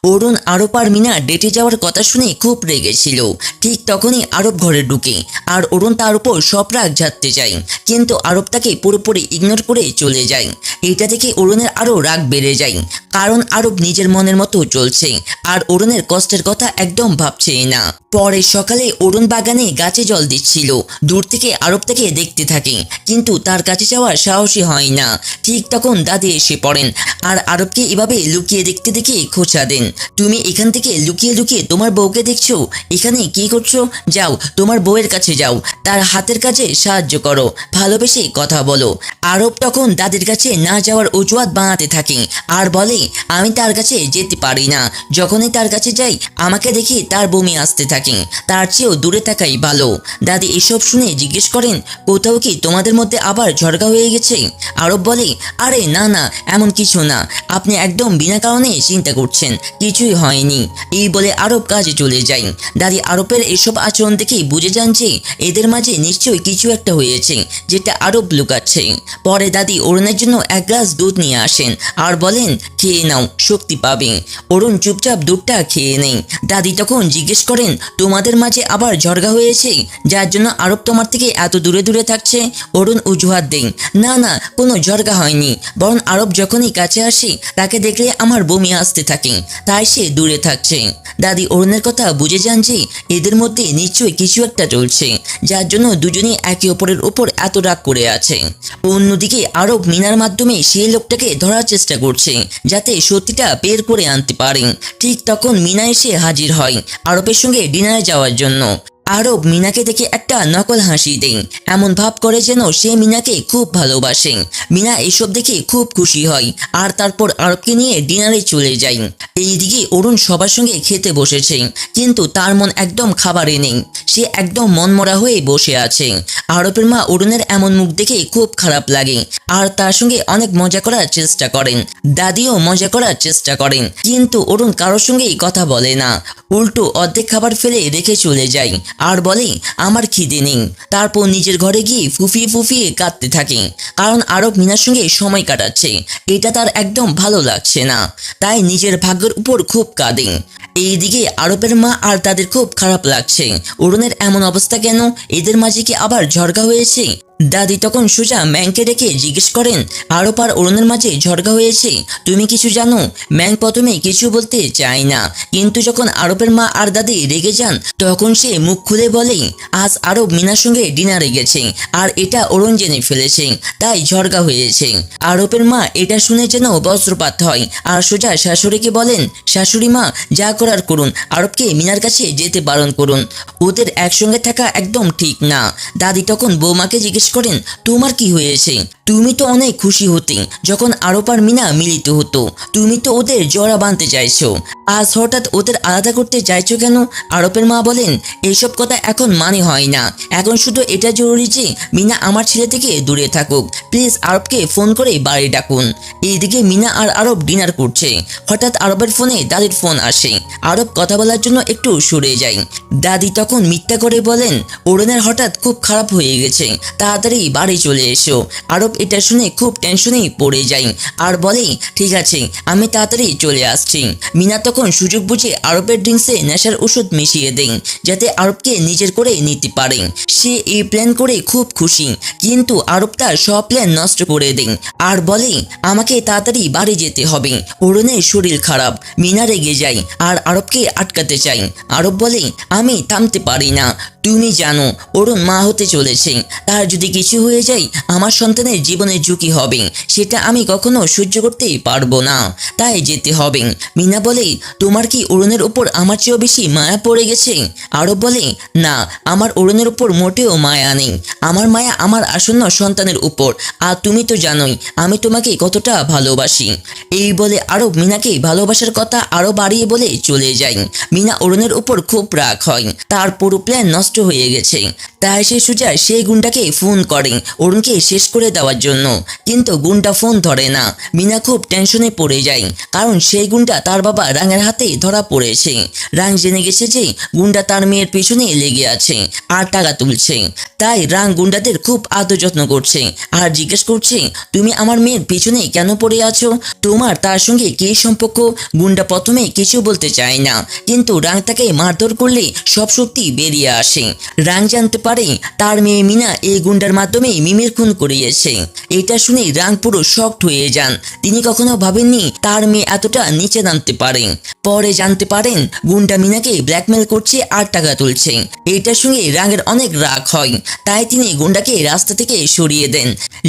অরুণ আরব আর মিনা ডেটে যাওয়ার কথা শুনে খুব রেগেছিল। ঠিক তখনই আরব ঘরে ঢুকে আর অরুণ তার উপর সব রাগ ঝাড়তে যায়, কিন্তু আরব তাকে পুরোপুরি ইগনোর করে চলে যায়। এটা দেখে অরুণের আরো রাগ বেড়ে যায়, কারণ আরব নিজের মনের মতো চলছে আর অরুণের কষ্টের কথা একদম ভাবছে না। পরে সকালে অরুণ বাগানে গাছে জল দিচ্ছিল। দূর থেকে আরব তাকে দেখতে থাকে, কিন্তু তার কাছে যাওয়ার সাহসী হয় না। ঠিক তখন দাদি এসে পড়েন আর আরবকে এভাবে লুকিয়ে দেখতে দেখে খোঁচা দেন। তুমি এখান থেকে লুকিয়ে লুকিয়ে তোমার বউকে দেখছো, এখানে কি করছো? যাও তোমার বউয়ের কাছে যাও, তার হাতের কাজে সাহায্য করো, ভালোবেসে কথা বলো। আরব তখন দাদির কাছে না যাওয়ার অজুহাত বানাতে থাকে আর বলে, আমি তার কাছে যেতে পারি না, যখনই তার কাছে যাই আমাকে দেখি তার বমি আসতে থাকে, তার চেয়েও দূরে থাকাই ভালো। দাদি এসব শুনে জিজ্ঞেস করেন, কোথাও কি তোমাদের মধ্যে আবার ঝগড়া হয়ে গেছে? আরব বলে, আরে না না, এমন কিছু না, আপনি একদম বিনা কারণে চিন্তা করছেন, কিছুই হয়নি। এই বলে আরব কাজে চলে যায়। দাদি আরবের এসব আচরণ দেখেই বুঝে যান যে এদের মাঝে নিশ্চয়ই কিছু একটা হয়েছে, যেটা আরব লুকাচ্ছে। পরে দাদি অরুণের জন্য এক গ্লাস দুধ নিয়ে আসেন আর বলেন, খেয়ে নাও, শক্তি পাবে। অরুণ চুপচাপ দুধটা খেয়ে নেই। দাদি তখন জিজ্ঞেস করেন, তোমাদের মাঝে আবার ঝগড়া হয়েছে, যার জন্য আরব তোমার থেকে এত দূরে দূরে থাকছে? অরুণ অজুহাত দেন, না না, কোনো ঝগড়া হয়নি, বরং আরব যখনই কাছে আসে তাকে দেখলে আমার বমি আসতে থাকে, তাই সে দূরে থাকছে। দাদি অরুণের কথা বুঝে যান যে এদের মধ্যে নিশ্চয়ই কিছু একটা চলছে, যার জন্য দুজনেই একে অপরের উপর এত রাগ করে আছে। অন্যদিকে আরব মিনার মাধ্যমে সেই লোকটাকে ধরার চেষ্টা করছে, যাতে সত্যিটা বের করে আনতে পারে। ঠিক তখন মিনা এসে হাজির হয় আরবের সঙ্গে ডিনারে যাওয়ার জন্য। আরব মিনাকে দেখে একটা নকল হাসি দেয়, এমন ভাব করে যেন সে মিনাকে খুব ভালোবাসে। মিনা এসব দেখে খুব খুশি হয় আর তারপর আরবকে নিয়ে ডিনারে চলে যায়। এইদিকে অরুণ সবার সঙ্গে খেতে বসেছে, কিন্তু তার মন একদম খাবারে নেই, সে একদম মনমরা হয়ে বসে আছে। আরবের মা অরুণের এমন মুখ দেখে খুব খারাপ লাগে আর তার সঙ্গে অনেক মজা করার চেষ্টা করেন। দাদিও মজা করার চেষ্টা করেন, কিন্তু অরুণ কারোর সঙ্গেই কথা বলে না, উল্টো অর্ধেক খাবার ফেলে রেখে চলে যায় আর বলে, আমার খিদে নেই। তারপর নিজের ঘরে গিয়ে ফুফিয়ে ফুফিয়ে কাঁদতে থাকে, কারণ আরব মিনার সঙ্গে সময় কাটাচ্ছে, এটা তার একদম ভালো লাগছে না, তাই নিজের ভাগ্যের উপর খুব কাঁদে। এইদিকে আরবের মা আর তাদের খুব খারাপ লাগছে, অরুণের এমন অবস্থা কেন, এদের মাঝে কি আবার ঝগড়া হয়েছে? দাদি তখন সোজা ম্যাংকে রেখে জিজ্ঞেস করেন, আরব আর অরুণের মাঝে ঝগড়া হয়েছে, তুমি কিছু জানো? ম্যাং প্রথমে কিছু বলতে চায় না, কিন্তু যখন আরবের মা আর দাদি রেগে যান তখন সে মুখ খুলে বলে, আজ আরব মিনার সঙ্গে ডিনারে গেছে আর এটা অরুণ জেনে ফেলেছে, তাই ঝগড়া হয়েছে। আরবের মা এটা শুনে যেন বজ্রপাত হয় আর সোজা শাশুড়িকে বলেন, শাশুড়ি মা, যা করার করুন, আরবকে মিনার কাছে যেতে বারণ করুন, ওদের একসঙ্গে থাকা একদম ঠিক না। দাদি তখন বৌমাকে জিজ্ঞেস করেন, তোমার কি হয়েছে? তুমি তো অনেক খুশি হতে যখন আরব আর মিনা মিলিত হতো, তুমি তো ওদের জোড়া বাঁধতে চাইছো, আজ হঠাৎ ওদের আলাদা করতে চাইছো কেন? আরবের মা বলেন, এইসব কথা এখন মানে হয় না, এখন শুধু এটা জরুরি যে মিনা আমার ছেলে থেকে দূরে থাকুক, প্লিজ আরবকে ফোন করে বাড়ি ডাকুন। এইদিকে মিনা আর আরব ডিনার করছে, হঠাৎ আরবের ফোনে দাদির ফোন আসে। আরব কথা বলার জন্য একটু সরে যায়। দাদি তখন মিথ্যা করে বলেন, অরুণের হঠাৎ খুব খারাপ হয়ে গেছে, তাড়াতাড়ি বাড়ি চলে এসো। আরব এটা শুনে খুব টেনশনেই পড়ে যায় আর বলে, ঠিক আছে, আমি তাড়াতাড়ি চলে আসছি। মিনা তখন সুযোগ বুঝে আরবের ড্রিঙ্কসে নেশার ওষুধ মিশিয়ে দেন, যাতে আরবকে নিজের করে নিতে পারে। সে এই প্ল্যান করে খুব খুশি, কিন্তু আরব তার সব প্ল্যান নষ্ট করে দেন আর বলে, আমাকে তাড়াতাড়ি বাড়ি যেতে হবে, অরুণের শরীর খারাপ। মিনা রেগে যায় আর আরবকে আটকাতে চাই। আরব বলে, আমি থামতে পারি না, তুমি জানো অরুণ মা হতে চলেছে, তার যদি কিছু হয়ে যায় আমার সন্তানের জীবনের ঝুঁকি হবে, সেটা আমি কখনো সহ্য করতেই পারবো না, তাই যেতে হবে। মিনা বলে, তোমার কি অরুণের উপর আমার চেয়েও বেশি মায়া পড়ে গেছে? আরব বলে, না, আমার অরুণের উপর মোটেও মায়া নেই, আমার মায়া আমার আসন্ন সন্তানের উপর, আর তুমি তো জানোই আমি তোমাকে কতটা ভালোবাসি। এই বলে আরব মিনাকে ভালোবাসার কথা আরো বাড়িয়ে বলে চলে যায়। মিনা অরুণের উপর খুব রাগ হয়, তার পুরো প্ল্যান নষ্ট হয়ে গেছে, তাই সে সোজা সেই গুন্ডাকে ফোন করে অরুণকে শেষ করে দেওয়ার জন্য, কিন্তু গুন্ডা ফোন ধরে না। মিনা খুব টেনশনে পড়ে যায়, কারণ সেই গুন্ডা তার বাবা রাঙের হাতে ধরা পড়েছে। রাং জেনে গেছে যে গুন্ডা তার মেয়ের পিছনে লেগে আছে আর টাকা তুলছে। তাই রাং গুন্ডাদের খুব আদর যত্ন করছে আর জিজ্ঞেস করছে, তুমি আমার মেয়ের পিছনে কেন পড়ে আছো? তোমার তার সঙ্গে কী সম্পর্ক? গুন্ডা প্রথমে কিছু বলতে চায় না, কিন্তু রাং তাকে মারধর করলে সব সত্যি বেরিয়ে আসে। রাং জানতে পারে তার মেয়ে মিনা এই গুন্ডার মাধ্যমে মিমির খুন করিয়েছে। এটা শুনে রাং পুরো শকড হয়ে যান। তিনি কখনো ভাবেননি তার মেয়ে এতটা নিচে নামতে পারে। পরে জানতে পারেন গুন্ডা মিনাকে ব্ল্যাকমেল করছে আর টাকা তুলছে। এটার সঙ্গে রাঙের অনেক রাগ হয়, তাই তিনি গুন্ডাকে রাস্তা থেকে সরিয়ে দেন,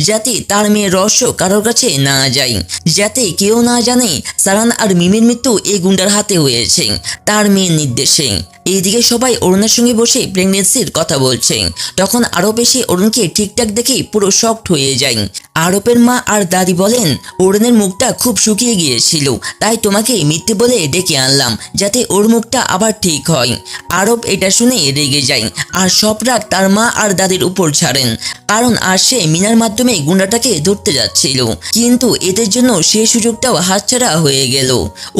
যাতে তার মেয়ের রহস্য কারোর কাছে না যায়, যাতে কেউ না জানে সারান আর মিমির মৃত্যু এই গুন্ডার হাতে হয়েছে তার মেয়ের নির্দেশে। এইদিকে সবাই অরুণের সঙ্গে বসে প্রেগনেন্সির কথা বলছে। তখন আরব এসে অরুণকে ঠিকঠাক দেখে পুরো শকড হয়ে যায়। আরবের মা আর দাদি বলেন, অরুণের মুখটা খুব শুকিয়ে গিয়েছিল, তাই তোমাকে মিথ্যে বলে ডেকে আনলাম, যাতে ওর মুখটা আবার ঠিক হয়। আরব এটা শুনে রেগে যায় আর সব রাগ তার মা আর দাদির উপর ছাড়েন, কারণ আর সে মিনার মাধ্যমে গুন্ডাটাকে ধরতে যাচ্ছিল, কিন্তু এদের জন্য সে সুযোগটাও হাতছাড়া হয়ে গেল।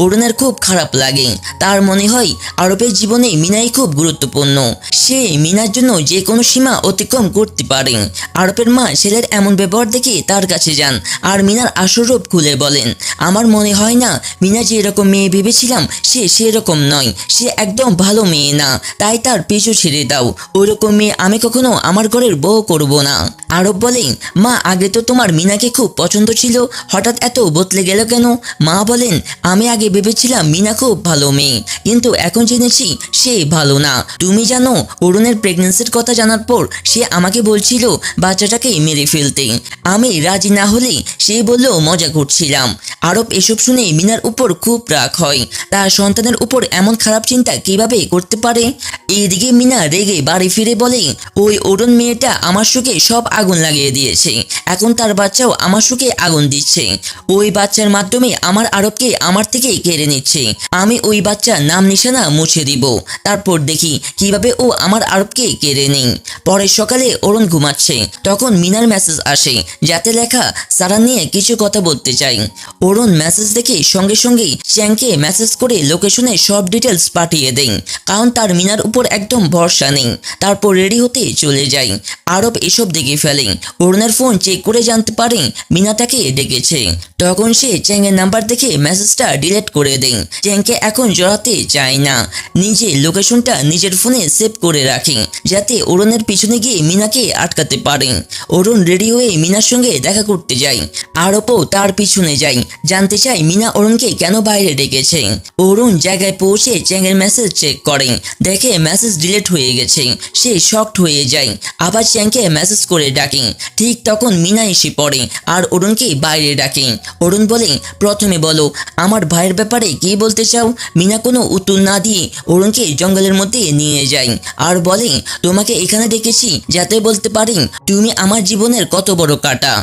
অরুণের খুব খারাপ লাগে। তার মনে হয় আরবের জীবনে মিনাই খুব গুরুত্বপূর্ণ। সে মিনার জন্য যে কোনো সীমা অতিক্রম করতে পারে। আরবের মা ছেলের এমন ব্যবহার দেখে তার কাছে যান আর মিনার আসল রূপ খুলে বলেন, আমার মনে হয় না মিনা যে এরকম মেয়ে ভেবেছিলাম সে সেরকম নয়, সে একদম ভালো মেয়ে না, তাই তার পিছু ছেড়ে দাও। ওইরকম মেয়ে আমি কখনো আমার ঘরের বউ করব না। আরব বলেন, মা আগে তো তোমার মিনাকে খুব পছন্দ ছিল, হঠাৎ এত বদলে গেল কেন? মা বলেন, আমি আগে ভেবেছিলাম মিনা খুব ভালো মেয়ে, কিন্তু এখন জেনেছি সে ভালো না। তুমি জানো অরুণের প্রেগনেন্সির কথা জানার পর সে আমাকে বলছিল বাচ্চাটাকে মেরে ফেলতে। আমি রাজি না হলে সে বলল মজা করছিলাম। আরব এসব শুনে মিনার উপর খুব রাগ হয়। তার সন্তানের উপর এমন খারাপ চিন্তা কিভাবে করতে পারে? এইদিকে মিনা রেগে বাড়ি ফিরে বলে, ওই অরুণ মেয়েটা আমার সুখে সব আগুন লাগিয়ে দিয়েছে, এখন তার বাচ্চাও আমার সুখে আগুন দিচ্ছে। ওই বাচ্চার মাধ্যমে আমার আরবকে আমার থেকে কেড়ে নিচ্ছে। আমি ওই বাচ্চার নাম নিশানা মুছে দিব, তারপর দেখি কিভাবে ও আমার আরবকে কেড়ে নেই। পরের সকালে অরুণ ঘুমাচ্ছে, তখন মিনার মেসেজ আসে, যাতে লেখা সারা নিয়ে কিছু কথা বলতে চাই। অরুণ মেসেজ দেখে সঙ্গে সঙ্গেই চ্যাংকে মেসেজ করে লোকেশনে সব ডিটেলস পাঠিয়ে দেন, কারণ তার মিনার উপর একদম ভরসা নেই। তারপর রেডি হতে চলে যায়। আরব এসব দেখে ফেলে। অরুণের ফোন চেক করে জানতে পারে মিনা তাকে ডেকেছে। তখন সে চ্যাংয়ের নাম্বার দেখে মেসেজটা ডিলিট করে দেন। চ্যাংকে এখন জড়াতে চায় না, নিজে লোকেশনটা নিজের ফোনে সেভ করে রাখে, যাতে অরুণের পিছনে গিয়ে মিনাকে আটকাতে পারে। অরুণ রেডি হয়ে মিনার সঙ্গে দেখা করতে যায়। আরবও তার পিছনে যায়, জানতে চায় মিনা অরুণকে কেন বাইরে ডেকেছে। অরুণ জায়গায় পৌঁছে চ্যাংয়ের মেসেজ চেক করে, দেখে মেসেজ ডিলিট হয়ে গেছে। সে শকড হয়ে যায়, আবার চ্যাংকে মেসেজ করে ডাকে। ঠিক তখন মিনা এসে পড়ে আর অরুণকে বাইরে ডাকে। অরুণ বলে, প্রথমে বলো আমার ভাইয়ের ব্যাপারে কি বলতে চাও? মিনা কোনো উত্তর না দিয়ে অরুণকে জঙ্গলের মধ্যে নিয়ে যায় আর বলে, তোমাকে এখানে ডেকেছি যাতে বলতে পারি তুমি আমার জীবনের কত বড় কাঁটা।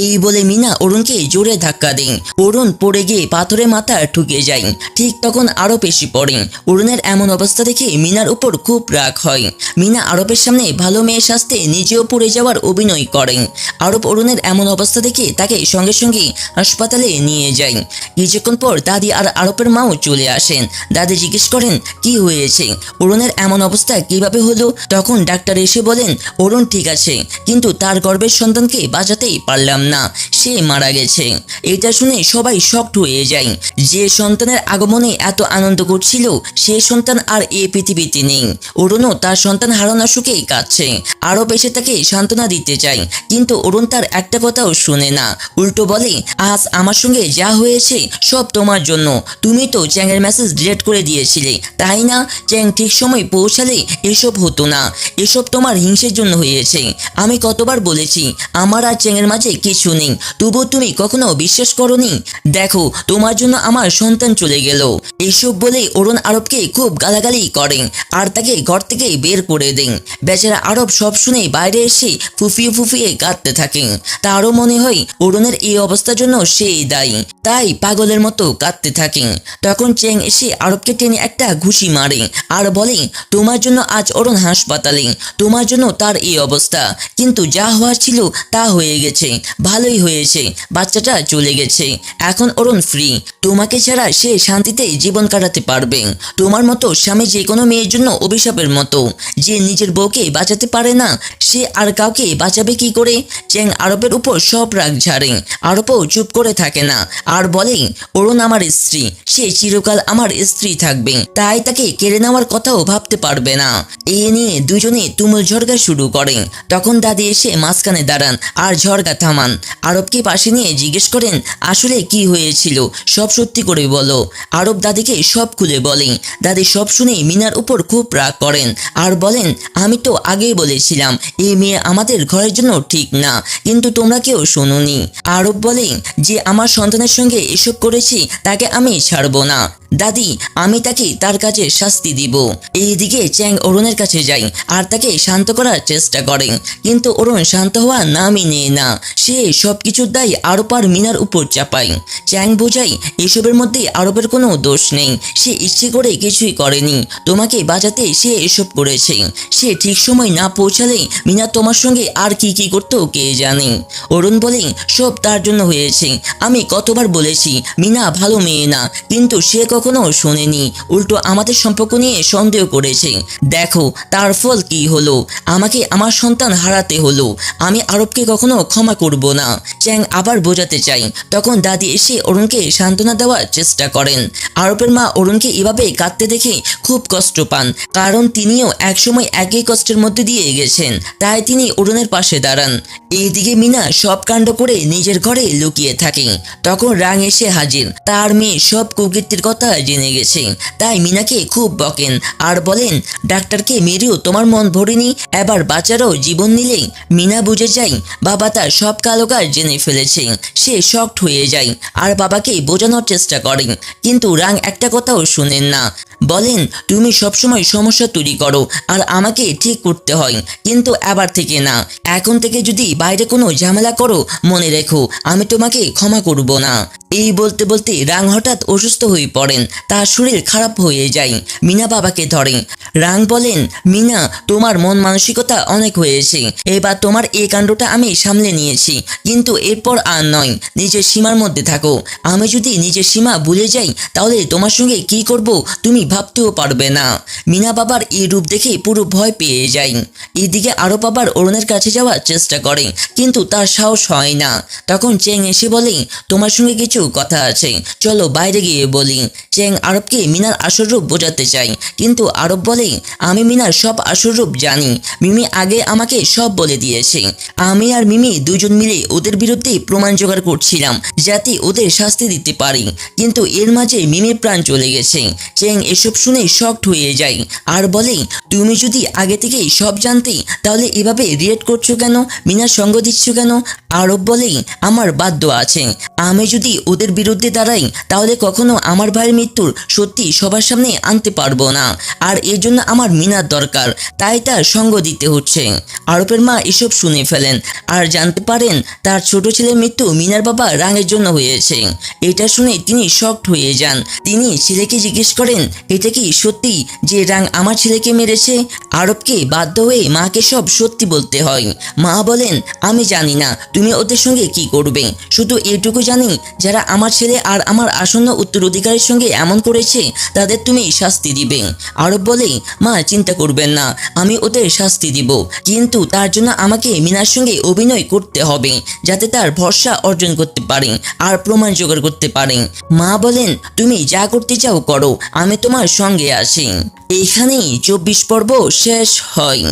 এই বলে মিনা অরুণকে জোরে ধাক্কা দেন। অরুণ পড়ে গিয়ে পাথরে মাথা ঠুকে যায়। ঠিক তখন আরব এসে পড়ে। অরুণের এমন অবস্থা দেখে মিনার উপর খুব রাগ হয়। মিনা আরবের সামনে ভালো মেয়ে সাজতে নিজেও পড়ে যাওয়ার অভিনয় করেন। আরব অরুণের এমন অবস্থা দেখে তাকে সঙ্গে সঙ্গে হাসপাতালে নিয়ে যায়। কিছুক্ষণ পর দাদি আর আরবের মাও চলে আসেন। দাদি জিজ্ঞেস করেন, কি হয়েছে, অরুণের এমন অবস্থা কিভাবে হলো? তখন ডাক্তার এসে বলেন, অরুণ ঠিক আছে, কিন্তু তার গর্ভের সন্তানকে বাঁচাতেই পারলাম না, সে মারা গেছে। এটা শুনে সবাই শকড হয়ে যায়। যে সন্তানের আগমনে এত আনন্দ করছিল সে সন্তান আর এই পৃথিবীতে নেই। অরুণও তার সন্তান হারানোর সুখেই কাঁদছে। আরব এসে তাকে সান্ত্বনা দিতে চায়, কিন্তু অরুণ তার একটা কথাও শুনে না। উল্টো বলে, আজ আমার সঙ্গে যা হয়েছে সব তোমার জন্য। তুমি তো চ্যাংয়ের মেসেজ ডিলিট করে দিয়েছিলে, তাই না? চ্যাং ঠিক সময় পৌঁছালে এসব হতো না। এসব তোমার হিংসের জন্য হয়েছে। আমি কতবার বলেছি আমার আর চ্যাংয়ের মাঝে কিছু নেই, তবু তুমি কখনো বিশ্বাস করনি। দেখো তোমার জন্য আমার সন্তান চলে গেল। এসব বলে অরুণ আরবকে খুব গালাগালি করেন আর তাকে ঘর থেকে বের করে দেন। বেচারা আরব সব শুনে বাইরে এসে ফুফিয়ে ফুফিয়ে কাঁদতে থাকেন। তারও মনে হয় অরুণের এই অবস্থার জন্য সেই দায়ী, তাই পাগলের মতো কাঁদতে থাকেন। তখন চ্যাং এসে আরবকে টেনে একটা ঘুষি মারে আর বলে, তোমার জন্য আজ অরুণ হাসপাতালে, তোমার জন্য তার এই অবস্থা। কিন্তু যা হওয়ার ছিল তা হয়ে গেছে, ভালোই হয়েছে, বাচ্চাটা চলে গেছে, এখন অরুণ ফ্রি। তোমাকে ছাড়া সে শান্তিতে জীবন কাটাতে পারবে। তোমার মতো স্বামী যে কোনো মেয়ের জন্য অভিশাপের মতো। যে নিজের বউকে বাঁচাতে পারে না সে আর কাউকে বাঁচাবে কি করে? চ্যাং আরবের উপর সব রাগ ঝাড়ে। আরবও চুপ করে থাকে না আর বলে, অরুণ আমার স্ত্রী, সে চিরকাল আমার স্ত্রী থাকবে, তাই তাকে কেড়ে নেওয়ার কথাও ভাবতে পারবে না। এ নিয়ে দুজনে তুমুল ঝড়গা শুরু করেন। তখন দাদি এসে মাঝখানে দাঁড়ান আর ঝড়গা থামান। আরবকে পাশে নিয়ে জিজ্ঞেস করেন, আসলে কি হয়েছিল, সব সত্যি করে বলো। আরব দাদিকে সব খুলে বলেন। দাদি সব শুনে মিনার উপর খুব রাগ করেন আর বলেন, আমি তো আগেই বলেছিলাম এই মেয়ে আমাদের ঘরের জন্য ঠিক না, কিন্তু তোমরা কেউ শোনোনি। আরব বলেন যে আমার সন্তানের সঙ্গে এসব করেছি তাকে আমি ছাড়বো না। দাদি, আমি তাকে তার কাছে শাস্তি দিব। এইদিকে চ্যাং অরুণের কাছে যায় আর তাকে শান্ত করার চেষ্টা করে, কিন্তু অরুণ শান্ত হওয়ার নামই নেয় না। সে সবকিছুর দায় আরব আর মিনার উপর চাপায়। চ্যাং বোঝায় এসবের মধ্যে আরবের কোনো দোষ নেই, সে ইচ্ছে করে কিছুই করেনি, তোমাকে বাঁচাতে সে এসব করেছে। সে ঠিক সময় না পৌঁছালে মিনা তোমার সঙ্গে আর কি কি করতো কে জানে। অরুণ বলে, সব তার জন্য হয়েছে, আমি কতবার বলেছি মিনা ভালো মেয়ে না, কিন্তু সে কখনো শোনেনি, উল্টো আমাদের সম্পর্ক নিয়ে সন্দেহ করেছে। দেখো তার ফল কি হলো, আমাকে আমার সন্তান হারাতে হলো। আমি আরবকে কখনো ক্ষমা করব না। চ্যাং আবার বোঝাতে চাই, তখন দাদি এসে অরুণকে সান্ত্বনা দেওয়ার চেষ্টা করেন। আরবের মা অরুণকে এভাবে কাঁদতে দেখে খুব কষ্ট পান, কারণ তিনিও একসময় একই কষ্টের মধ্যে দিয়ে গেছেন, তাই তিনি অরুণের পাশে দাঁড়ান। এইদিকে মিনা সব কাণ্ড করে নিজের ঘরে লুকিয়ে থাকে। তখন রাং এসে হাজির, তার মেয়ে সব কুকীর্তির কথা জেনে গেছে, তাই মিনাকে খুব বকেন আর বলেন, ডাক্তারকে মেরেও তোমার মন ভরেনি, এবার বাচ্চারও জীবন নিলে। মিনা বুঝে যায় বাবা তার সব কালো কাজ জেনে ফেলেছে। সে শকড হয়ে যায় আর বাবাকে বোঝানোর চেষ্টা করেন, কিন্তু রাং একটা কথাও শুনেন না। বলেন, তুমি সবসময় সমস্যা তৈরি করো আর আমাকে ঠিক করতে হয়, কিন্তু এবার থেকে না। এখন থেকে যদি বাইরে কোনো ঝামেলা করো মনে রেখো আমি তোমাকে ক্ষমা করব না। এই বলতে বলতে রাং হঠাৎ অসুস্থ হয়ে পড়েন, তার শরীর খারাপ হয়ে যায়। মিনা বাবাকে ধরেন। রাং বলেন, মিনা তোমার মন মানসিকতা অনেক হয়েছে, এবার তোমার এই কাণ্ডটা আমি সামলে নিয়েছি, কিন্তু এরপর আর নয়, নিজের সীমার মধ্যে থাকো। আমি যদি নিজের সীমা ভুলে যাই তাহলে তোমার সঙ্গে কি করব তুমি ভাবতেও পারবে না। মিনা বাবার এই রূপ দেখে পুরো ভয় পেয়ে যায়। এদিকে আরব আবার অরুণের কাছে যাওয়ার চেষ্টা করে, কিন্তু তার সাহস হয় না। তখন চ্যাং এসে বলে, তোমার সঙ্গে কিছু কথা আছে, চলো বাইরে গিয়ে বলি। চ্যাং আরবকে মিনার আসল রূপ বোঝাতে চায়, কিন্তু আরব বলে, আমি মিনার সব আসল রূপ জানি, মিমি আগে আমাকে সব বলে দিয়েছে। আমি আর মিমি দুজন মিলে ওদের বিরুদ্ধে প্রমাণ জোগাড় করছিলাম যাতে ওদের শাস্তি দিতে পারি, কিন্তু এর মাঝে মিমির প্রাণ চলে গেছে। চ্যাং এসব শুনে শকড হয়ে যায় আর বলে, তুমি যদি আগে থেকেই সব জানতে তাহলে এভাবে রিয়েক্ট করছো কেন, মিনার সঙ্গ দিচ্ছ কেন? আরব বলে, আমার বাধ্য আছে, আমি যদি ওদের বিরুদ্ধে দাঁড়াই তাহলে কখনো আমার ভাইয়ের মৃত্যুর সত্যি সবার সামনে আনতে পারবো না, আর এর জন্য আমার মিনার দরকার, তাই তার সঙ্গ দিতে হচ্ছে। আরবের মা এসব শুনে ফেলেন আর জানতে পারেন তার ছোট ছেলের মৃত্যু মিনার বাবা রাঙের জন্য হয়েছে। এটা শুনে তিনি শকড হয়ে যান। তিনি ছেলেকে জিজ্ঞেস করেন, এটা কি সত্যি যে রাং আমার ছেলেকে মেরেছে? আরবকে বাধ্য হয়ে মাকে সব সত্যি বলতে হয়। মা বলেন, আমি জানি না তুমি ওদের সঙ্গে কি করবে, শুধু এটুকু জানি যারা আমার ছেলে আর আমার আসন্ন উত্তরাধিকারীর সঙ্গে এমন করেছে তাদের তুমি শাস্তি দিবে। আরব বলে, মা চিন্তা করবেন না, আমি ওদের শাস্তি দিব, কিন্তু তার জন্য আমাকে মিনার সঙ্গে অভিনয় করতে হবে যাতে তার ভরসা অর্জন করতে পারে আর প্রমাণ জোগাড় করতে পারে। মা বলেন, তুমি যা করতে চাও করো, আমি তোমার সঙ্গে আছি। এইখানেই 24 পর্ব শেষ হয়।